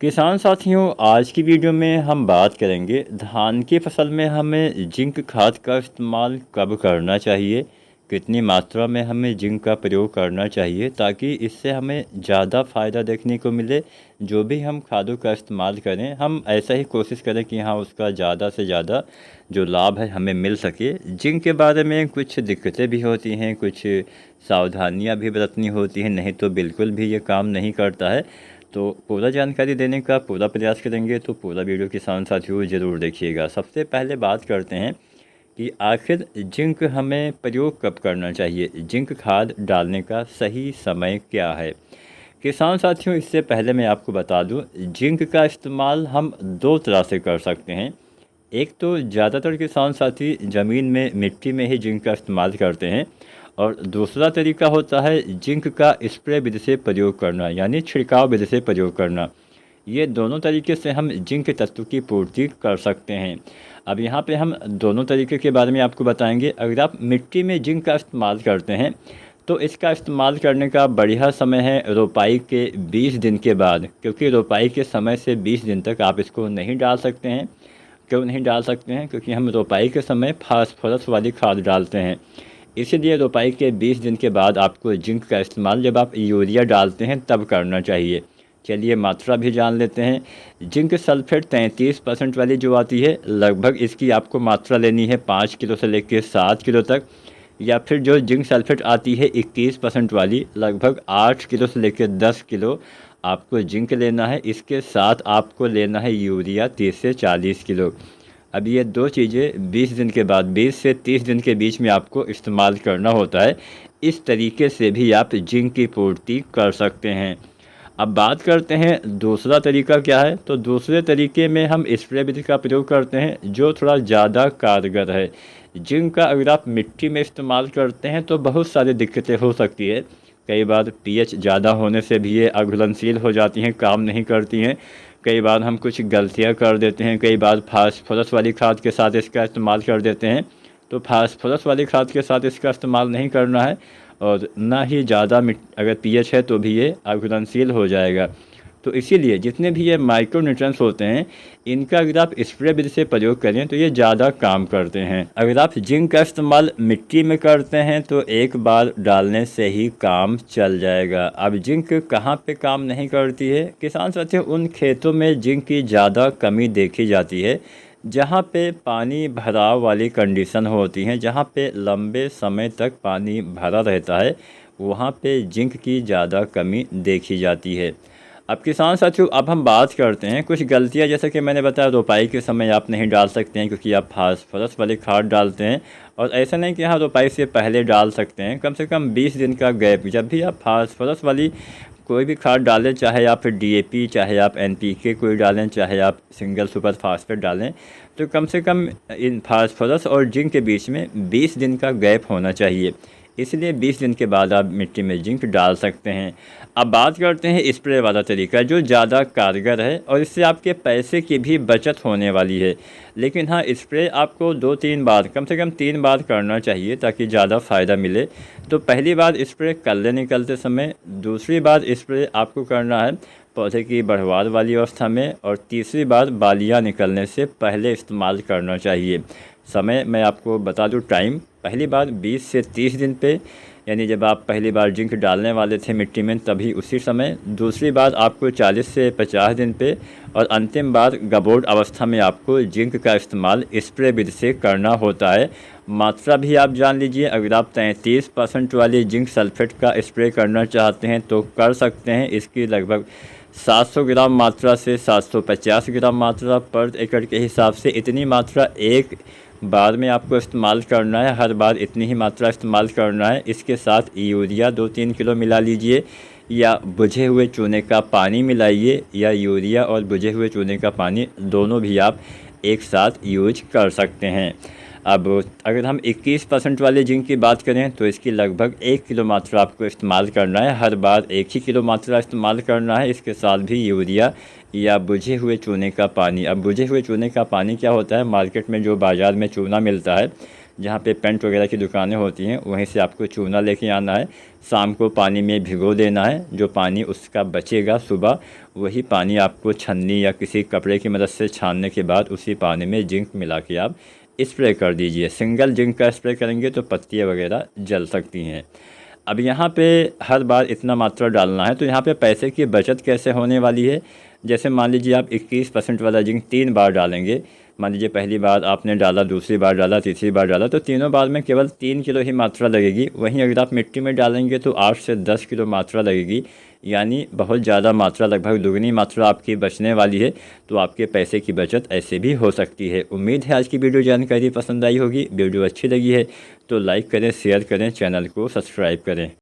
किसान साथियों, आज की वीडियो में हम बात करेंगे धान की फसल में हमें जिंक खाद का इस्तेमाल कब करना चाहिए, कितनी मात्रा में हमें जिंक का प्रयोग करना चाहिए ताकि इससे हमें ज़्यादा फ़ायदा देखने को मिले। जो भी हम खादों का इस्तेमाल करें, हम ऐसा ही कोशिश करें कि हाँ, उसका ज़्यादा से ज़्यादा जो लाभ है हमें मिल सके। जिंक के बारे में कुछ दिक्कतें भी होती हैं, कुछ सावधानियाँ भी बरतनी होती हैं, नहीं तो बिल्कुल भी ये काम नहीं करता है। तो पूरा जानकारी देने का पूरा प्रयास करेंगे, तो पूरा वीडियो किसान साथियों ज़रूर देखिएगा। सबसे पहले बात करते हैं कि आखिर जिंक हमें प्रयोग कब करना चाहिए, जिंक खाद डालने का सही समय क्या है। किसान साथियों, इससे पहले मैं आपको बता दूं, जिंक का इस्तेमाल हम दो तरह से कर सकते हैं। एक तो ज़्यादातर किसान साथी ज़मीन में मिट्टी में ही जिंक का इस्तेमाल करते हैं, और दूसरा तरीका होता है जिंक का स्प्रे विधि से प्रयोग करना, यानी छिड़काव विधि से प्रयोग करना। ये दोनों तरीके से हम जिंक तत्व की पूर्ति कर सकते हैं। अब यहाँ पे हम दोनों तरीके के बारे में आपको बताएंगे। अगर आप मिट्टी में जिंक का इस्तेमाल करते हैं तो इसका इस्तेमाल करने का बढ़िया समय है रोपाई के 20 दिन के बाद, क्योंकि रोपाई के समय से 20 दिन तक आप इसको नहीं डाल सकते हैं। क्यों नहीं डाल सकते हैं? क्योंकि हम रोपाई के समय फास्फोरस वाली खाद डालते हैं। इसीलिए रोपाई के 20 दिन के बाद आपको जिंक का इस्तेमाल जब आप यूरिया डालते हैं तब करना चाहिए। चलिए मात्रा भी जान लेते हैं। जिंक सल्फेट 33% वाली जो आती है, लगभग इसकी आपको मात्रा लेनी है 5 किलो से लेकर 7 किलो तक। या फिर जो जिंक सल्फेट आती है 21% वाली, लगभग 8 किलो से लेकर 10 किलो आपको जिंक लेना है। इसके साथ आपको लेना है यूरिया 30 से 40 किलो। अब ये दो चीज़ें 20 दिन के बाद, 20 से 30 दिन के बीच में आपको इस्तेमाल करना होता है। इस तरीके से भी आप जिंक की पूर्ति कर सकते हैं। अब बात करते हैं दूसरा तरीका क्या है। तो दूसरे तरीके में हम स्प्रे विधि का प्रयोग करते हैं, जो थोड़ा ज़्यादा कारगर है। जिंक का अगर आप मिट्टी में इस्तेमाल करते हैं तो बहुत सारी दिक्कतें हो सकती है। कई बार पीएच ज़्यादा होने से भी ये अघुलनशील हो जाती हैं, काम नहीं करती हैं। कई बार हम कुछ गलतियां कर देते हैं, कई बार फास्फोरस वाली खाद के साथ इसका इस्तेमाल कर देते हैं। तो फास्फोरस वाली खाद के साथ इसका इस्तेमाल नहीं करना है, और ना ही ज़्यादा अगर पीएच है तो भी ये अघुलनशील हो जाएगा। तो इसीलिए जितने भी ये माइक्रोन्यूट्रिएंट्स होते हैं, इनका अगर आप स्प्रे विधि से प्रयोग करें तो ये ज़्यादा काम करते हैं। अगर आप जिंक का इस्तेमाल मिट्टी में करते हैं तो एक बार डालने से ही काम चल जाएगा। अब जिंक कहाँ पे काम नहीं करती है? किसान साथियों, उन खेतों में जिंक की ज़्यादा कमी देखी जाती है जहाँ पे पानी भराव वाली कंडीशन होती हैं, जहाँ पे लंबे समय तक पानी भरा रहता है, वहाँ पे जिंक की ज़्यादा कमी देखी जाती है। अब किसान साथियों, अब हम बात करते हैं कुछ गलतियां। जैसे कि मैंने बताया, रोपाई के समय आप नहीं डाल सकते हैं क्योंकि आप फास्फोरस वाली खाद डालते हैं। और ऐसा नहीं कि हाँ, रोपाई से पहले डाल सकते हैं। कम से कम 20 दिन का गैप, जब भी आप फास्फोरस वाली कोई भी खाद डालें, चाहे आप डीएपी, चाहे आप एनपीके कोई डालें, चाहे आप सिंगल सुपर फास्फेट डालें, तो कम से कम इन फास्फोरस और जिंक के बीच में 20 दिन का गैप होना चाहिए। इसलिए 20 दिन के बाद आप मिट्टी में जिंक डाल सकते हैं। अब बात करते हैं स्प्रे वाला तरीका, जो ज़्यादा कारगर है और इससे आपके पैसे की भी बचत होने वाली है। लेकिन हाँ, स्प्रे आपको 2-3 बार, कम से कम 3 बार करना चाहिए ताकि ज़्यादा फ़ायदा मिले। तो पहली बार स्प्रे कल्ले निकलते समय, दूसरी बार स्प्रे आपको करना है पौधे की बढ़वार वाली अवस्था में, और तीसरी बार बालियाँ निकलने से पहले इस्तेमाल करना चाहिए। समय मैं आपको बता दूं, टाइम पहली बार 20 से 30 दिन पे, यानी जब आप पहली बार जिंक डालने वाले थे मिट्टी में तभी उसी समय। दूसरी बार आपको 40 से 50 दिन पे, और अंतिम बार गबोट अवस्था में आपको जिंक का इस्तेमाल स्प्रे विधि से करना होता है। मात्रा भी आप जान लीजिए। अगर आप 33% वाली जिंक सल्फेट का स्प्रे करना चाहते हैं तो कर सकते हैं। इसकी लगभग 700 ग्राम मात्रा से 750 ग्राम मात्रा पर एकड़ के हिसाब से, इतनी मात्रा एक बार में आपको इस्तेमाल करना है। हर बार इतनी ही मात्रा इस्तेमाल करना है। इसके साथ यूरिया 2-3 किलो मिला लीजिए, या बुझे हुए चूने का पानी मिलाइए, या यूरिया और बुझे हुए चूने का पानी दोनों भी आप एक साथ यूज कर सकते हैं। अब अगर हम 21% वाले जिंक की बात करें तो इसकी लगभग 1 किलो मात्रा आपको इस्तेमाल करना है। हर बार 1 ही किलो मात्रा इस्तेमाल करना है। इसके साथ भी यूरिया या बुझे हुए चूने का पानी। अब बुझे हुए चूने का पानी क्या होता है? मार्केट में जो बाज़ार में चूना मिलता है, जहाँ पे पेंट वगैरह की दुकानें होती हैं वहीं से आपको चूना लेके आना है। शाम को पानी में भिगो देना है। जो पानी उसका बचेगा सुबह, वही पानी आपको छन्नी या किसी कपड़े की मदद से छानने के बाद उसी पानी में जिंक मिला के आप स्प्रे कर दीजिए। सिंगल जिंक का स्प्रे करेंगे तो पत्तियाँ वगैरह जल सकती हैं। अब यहाँ पे हर बार इतना मात्रा डालना है, तो यहाँ पे पैसे की बचत कैसे होने वाली है। जैसे मान लीजिए आप 21% वाला जिंक 3 बार डालेंगे। मान लीजिए पहली बार आपने डाला, दूसरी बार डाला, तीसरी बार डाला, तो तीनों बार में केवल 3 किलो ही मात्रा लगेगी। वहीं अगर आप मिट्टी में डालेंगे तो 8 से 10 किलो मात्रा लगेगी, यानी बहुत ज़्यादा मात्रा, लगभग दुगनी मात्रा आपकी बचने वाली है। तो आपके पैसे की बचत ऐसे भी हो सकती है। उम्मीद है आज की वीडियो जानकारी पसंद आई होगी। वीडियो अच्छी लगी है तो लाइक करें, शेयर करें, चैनल को सब्सक्राइब करें।